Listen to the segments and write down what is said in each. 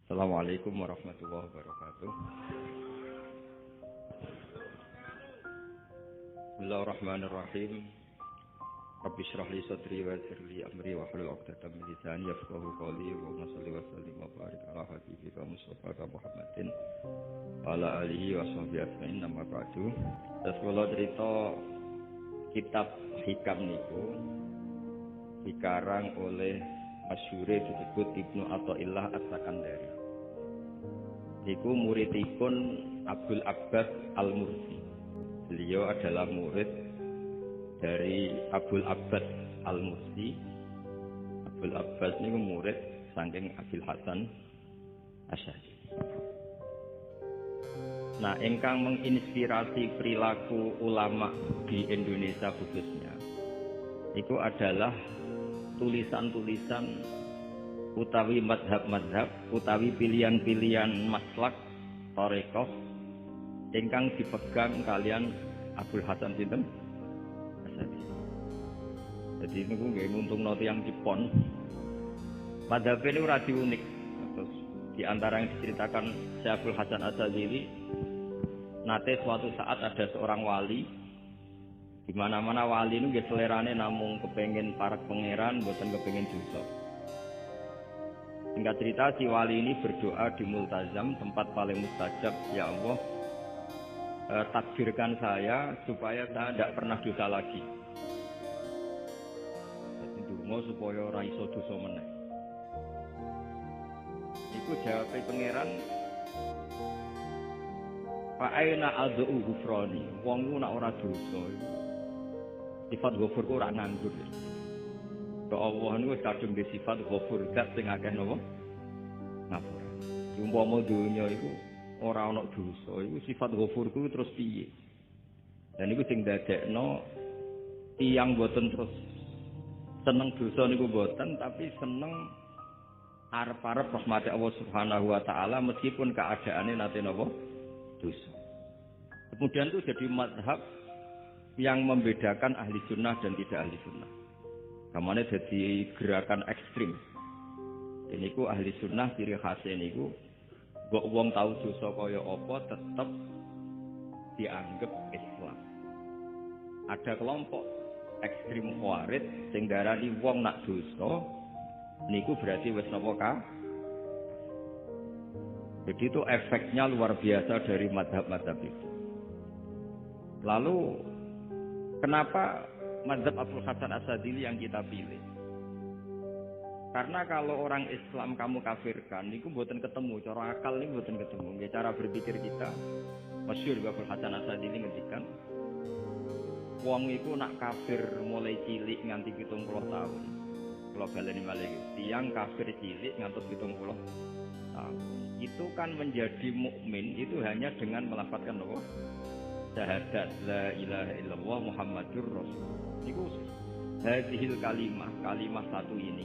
Assalamualaikum warahmatullahi wabarakatuh. Bismillahirrahmanirrahim. Rabbi shrah li sadri wa yassir li amri wa hlul 'uqdatam min lisani yafqahu qawli wa shalli wa sallim wa barik ala habibika Mustafa Muhammadin wa ala alihi wa sahbihi ajmain amma ba'du. Terus kula cerita kitab hikam niku dikarang oleh masyhure disebut Ibnu Athaillah As-Sakandari. Niku muridipun Abdul Abbas Al-Mursi. Beliau adalah murid dari Abdul Abbas Al-Mursi. Abdul Abbas niku murid saking Abil Hasan Asy'ari. Nah, ingkang menginspirasi perilaku ulama di Indonesia khususnya itu adalah tulisan-tulisan utawi madhab-madhab utawi pilihan-pilihan maslak thariqah ingkang dipegang kalian Abdul Hasan sinten Asy'ari. Jadi niku nggih nguntungno tiyang Jepon. Madhab ini ora unik. Terus di antara yang diceritakan Syekh Abdul Hasan Asy'ari, nate suatu saat ada seorang wali, di mana-mana wali itu nggih selerane namung kepengin parek pangeran, mboten kepengin dosa. Singkat cerita, si wali ini berdoa di Multazam, tempat paling mustajab, ya Allah, takdirkan saya supaya saya tidak pernah dosa lagi. Jadi ndonga supaya ora iso dosa meneh. Iku jawabe pangeran, fa aina adzu ghufrani, wong ku nek ora dosa iku sifat ghafur ku ora nganggur. Ke Allah niku wis kadung di sifat ghafur, zat sing akeh napa? Ngapura. Umpama donya iku ora ana dosa, iku sifat ghafur ku terus piye? Dan iku sing dadekno tiyang boten terus seneng dosa niku boten, tapi seneng arep-arep rahmat Allah Subhanahu wa taala meskipun keadaane nate napa? Dosa. Kemudian itu jadi mazhab yang membedakan ahli sunnah dan tidak ahli sunnah. Kamane jadi gerakan ekstrim. Ini ku ahli sunnah ciri khasnya niku mbok wong tau dosa kaya apa tetep dianggap Islam. Ada kelompok ekstrim khawarij sing darani wong nak dosa niku berarti wis napa ka? Jadi itu efeknya luar biasa dari mazhab-mazhab itu. Lalu kenapa mazhab Abdul Hasan Asy'ari yang kita pilih? Karena kalau orang Islam kamu kafirkan, niku mboten ketemu, cara akal niku mboten ketemu. Nggih cara berpikir kita. Masyhur Abdul Hasan Asy'ari ngendikan, wong iku nak kafir mulai cilik nganti 70 tahun. Kalau baleni malih tiyang kafir cilik ngantos 70 tahun. Itu kan menjadi mukmin itu hanya dengan melafadzkan apa? Syahadat la ilaha illallah Muhammadur Rasul. Niku hadhil kalimat satu ini.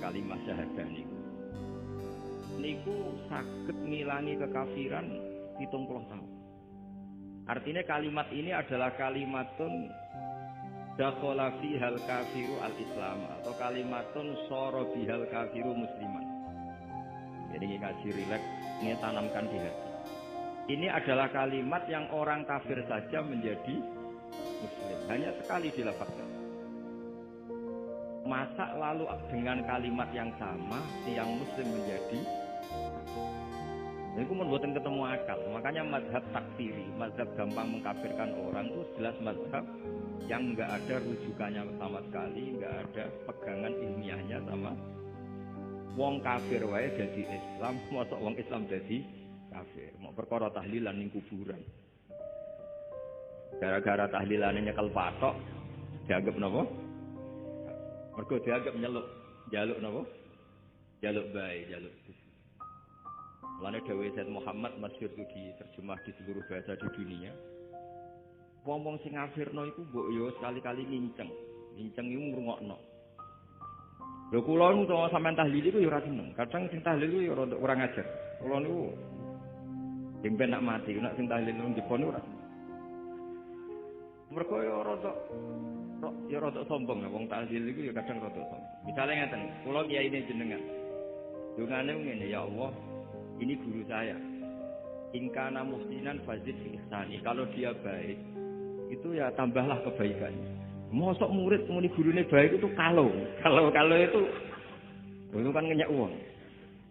Kalimat syahadah niku. Niku saged ngilangi kekafiran 70 tahun. Artinya kalimat ini adalah kalimatun dakhala fihal kafiru al-islam atau kalimatun sara bihal kafiru musliman. Jadi ngaji rileks, ini tanamkan di hati. Ini adalah kalimat yang orang kafir saja menjadi muslim. Hanya sekali dilafazkan. Masa lalu dengan kalimat yang sama, yang muslim menjadi ini pun mboten ketemu akal. Makanya mazhab takfiri, mazhab gampang mengkafirkan orang itu jelas mazhab yang enggak ada rujukannya sama sekali, enggak ada pegangan ilmiahnya sama. Wong kafir wae jadi Islam, mosok wong Islam jadi kafir. Mau perkara tahlilan ning kuburan. Gara-gara tahlilane nyekel patok dianggap napa? Mergo dianggap jaluk napa? Jaluk bae, jaluk. Mulane dawuh Sayyid Muhammad masyhur diterjemah di seluruh bahasa di dunia. Wong-wong sing kafirno iku mbok yo sekali-kali nginceng. Nginceng iku ngrungokno. Lho kula nu to sampean tahlil iku ya ora seneng. Kadang sing tahlil iku ya ora ngajar. Kula niku sing ben nak mati, nak sing tahlil nang Jepun ora. Mergo ya rada sombong, wong tahlil iku ya kadang rada sombong. Misale ngeten, kula kiyaine jenengan. Dungane ngene, ya Allah, ini guru saya. Ingkana muhsinan fazid fi ihsani. Kalau dia baik, itu ya tambahlah kebaikannya. Mosok murid muni gurune baik itu kalau itu kan ngenyak uang.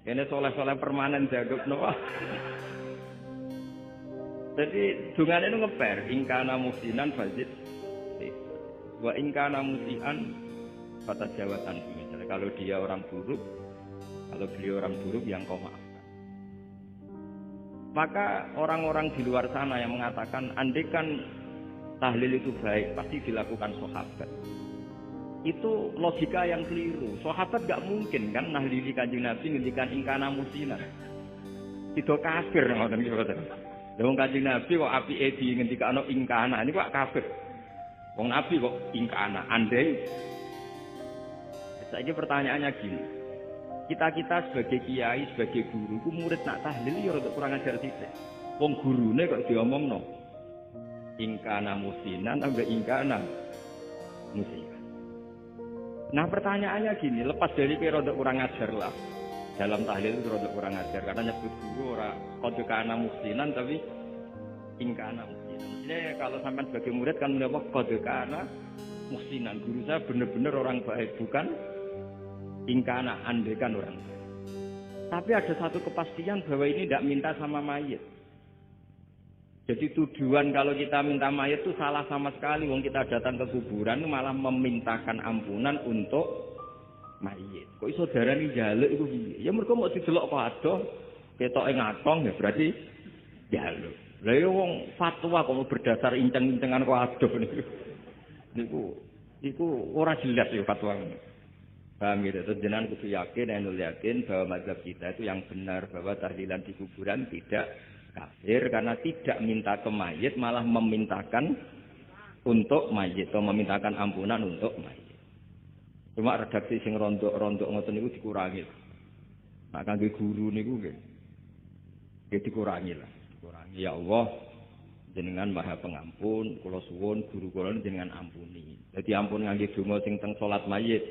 Kene soleh-soleh permanen dianggap wah. Jadi dungane itu ngeper, ingkana muhsinan fazid wa ingkana musian kata jawatan. Misalnya kalau dia orang buruk, kalau beliau orang buruk yang kau maafkan. Maka orang-orang di luar sana yang mengatakan andekan tahlil itu baik pasti dilakukan sahabat. Itu logika yang keliru. Sahabat gak mungkin kan nahlili Kanjeng Nabi ngendikan ingkana musinan. Itu kafir ngoten iki boten. Wong Kanjeng Nabi kok apike di ngendikano ingkana ini kok kafir. Wong Nabi kok ingkana andai. Saiki pertanyaannya gini. Kita sebagai kiai, sebagai guru, ku murid nak tahlil ya rada kurang ajar sithik. Wong gurune kok diomongno. Ingkana musinan atau ingkana musian. Nah, pertanyaannya gini, lepas dari rada kurang ajar lah. Dalam tahlil itu rada kurang ajar karena nyebut guru ora kode kana musinan tapi ingkana musinan. Maksudnya kalau sampean sebagai murid kan mendapat kode kana musinan. Guru saya benar-benar orang baik, bukan ingkana andekan orang. Tapi ada satu kepastian bahwa ini tidak minta sama mayit. Jadi tujuan kalau kita minta mayit itu salah sama sekali. Wong kita datang ke kuburan malah memintakan ampunan untuk mayit. Kok iso darani njaluk iku piye? Ya mergo mau didelok kok adoh, ketoke ngatong ya berarti njaluk. Lah ya wong fatwa kok berdasar inceng-incengan kok adoh niku. Niku ora jelas ya fatwa. Paham gitu, terus jenengan kudu yakin, enul yakin bahwa mazhab kita itu yang benar bahwa tahlilan di kuburan tidak kafir karena tidak minta ke mayit malah memintakan untuk mayit atau memintakan ampunan untuk mayit. Cuma redaksi sing rondok-rondok ngoten niku dikurangi. Nah kangge guru niku nggih. Nggih dikurangi lah. Dikurangi ya Allah jenengan Maha Pengampun, kula suwun guru kula jenengan ampuni. Jadi ampun ngangge donga sing teng salat mayit.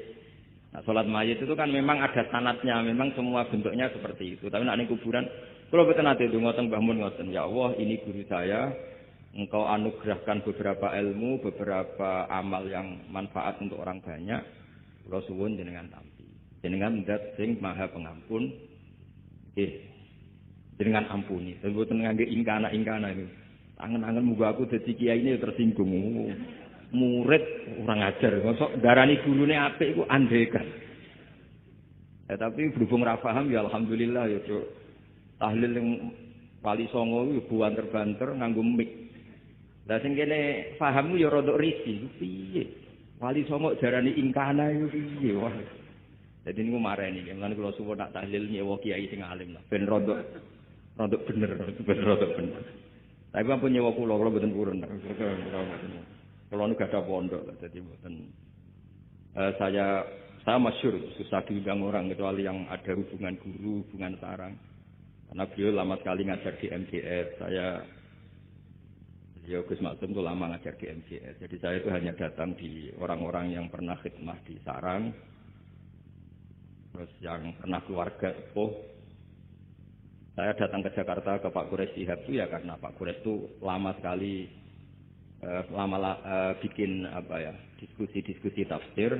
Nah, sholat mayit itu kan memang ada sanatnya, memang semua bentuknya seperti itu. Tapi nak ning kuburan, kalau betul nanti donga teng Mbah Mun ngoten, ya Allah, ini guru saya, Engkau anugerahkan beberapa ilmu, beberapa amal yang manfaat untuk orang banyak. Kula suwun jenengan tampi. Jenengan zat sing Maha Pengampun. Jenengan ampuni. Mboten ngangge ingkana itu. Angen-angen muga aku dadi kiai ini tersinggung. Murid orang ajar, masuk darani gurune apik iku andekan. Tapi berhubung ra paham ya alhamdulillah ya Cuk. Tahlil yang Wali Songo iku banter-banter nganggo mic. Lah sing kene paham ya rada risih. Piye? Wali Songo darani ingkana iku piye? Wah. Dadi niku mareni, lan kula suwun nak tahlil nyewa kiai sing alim lah ben rada bener, ben rada bener. Tapi ampun nyewa kula mboten purun. Kalau nu gak ada pondok, jadi bukan. Saya masyhur susah diundang orang kecuali yang ada hubungan guru, hubungan sarang. Karena beliau lama sekali ngajar di MGS. Beliau Gus Maksum itu lama ngajar di MGS. Jadi saya itu hanya datang di orang-orang yang pernah khidmah di sarang, terus yang pernah keluarga sepuh. Saya datang ke Jakarta ke Pak Quraisy Shihab itu ya karena Pak Quraisy itu lama sekali bikin diskusi tafsir.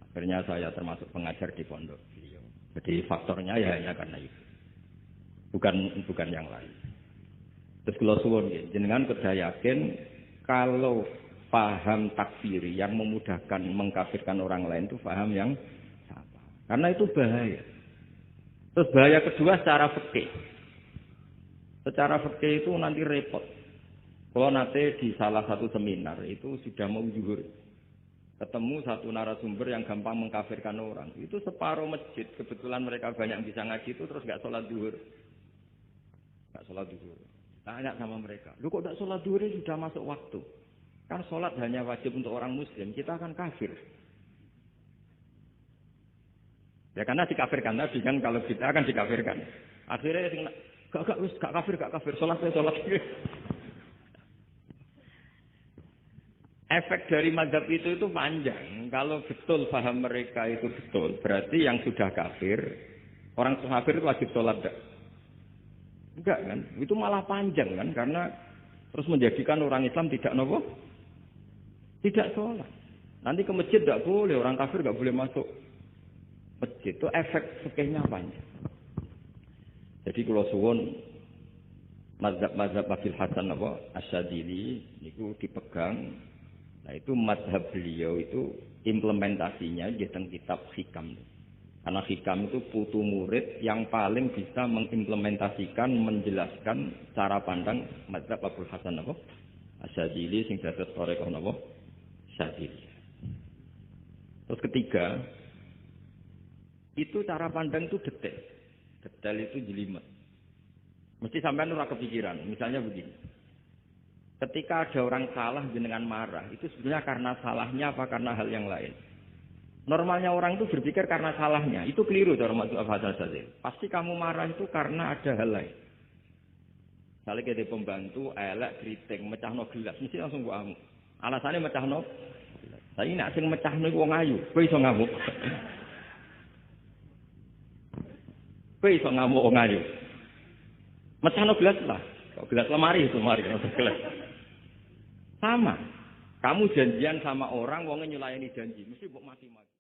Akhirnya saya termasuk pengajar di pondok beliau. Jadi faktornya ya hanya karena itu, bukan yang lain. Terus kula suwun nggih jenengan kedah yakin kalau paham takfiri yang memudahkan mengkafirkan orang lain itu paham yang sama, karena itu bahaya. Terus bahaya kedua secara fikih. Secara fikih itu nanti repot. Kalau nanti di salah satu seminar itu sudah mau zuhur, ketemu satu narasumber yang gampang mengkafirkan orang. Itu separuh masjid, kebetulan mereka banyak yang bisa ngaji itu terus nggak sholat zuhur. Nggak sholat zuhur. Tanya sama mereka, lu kok nggak sholat zuhur sudah masuk waktu? Kan sholat hanya wajib untuk orang muslim, kita akan kafir. Ya karena dikafirkan tadi kan, kalau kita akan dikafirkan. Akhirnya gak kafir, sholat. Efek dari mazhab itu panjang. Kalau betul paham mereka itu betul, berarti yang sudah kafir Orang kafir itu wajib sholat enggak? Enggak kan? Itu malah panjang kan? Karena terus menjadikan orang Islam tidak nopo? Tidak sholat. Nanti ke masjid enggak boleh, orang kafir enggak boleh masuk masjid. Itu efek fikihnya panjang. Jadi kalau suwun mazhab Abil Hasan apa Asyadzili itu dipegang. Nah itu mazhab beliau itu implementasinya di dalam kitab Hikam. Karena Hikam itu putu murid yang paling bisa mengimplementasikan, menjelaskan cara pandang mazhab Abil Hasan apa Asyadzili sing dados thariqah apa Asyadzili. Terus ketiga, itu cara pandang itu detail. Detail itu jelimet. Mesti sampean ora kepikiran. Misalnya begini. Ketika ada orang salah jenengan marah, itu sebenarnya karena salahnya apa karena hal yang lain. Normalnya orang itu berpikir karena salahnya. Itu keliru cara mazhab Hasan Asyadzili. Pasti kamu marah itu karena ada hal lain. Misalnya kita pembantu, elek, keriting, mecahno gelas, mesti langsung gua amuk. Alasannya mecahno gelas. Saya nak sing mecahno iku wong ayu, kowe iso ngamuk. Kowe iso ngamuk wong ayu. Mecahno gelas lah. Gelas lemari itu gelas. Sama. Kamu janjian sama orang, wongnya nyulayani janji. Mesti mbok mati-mati.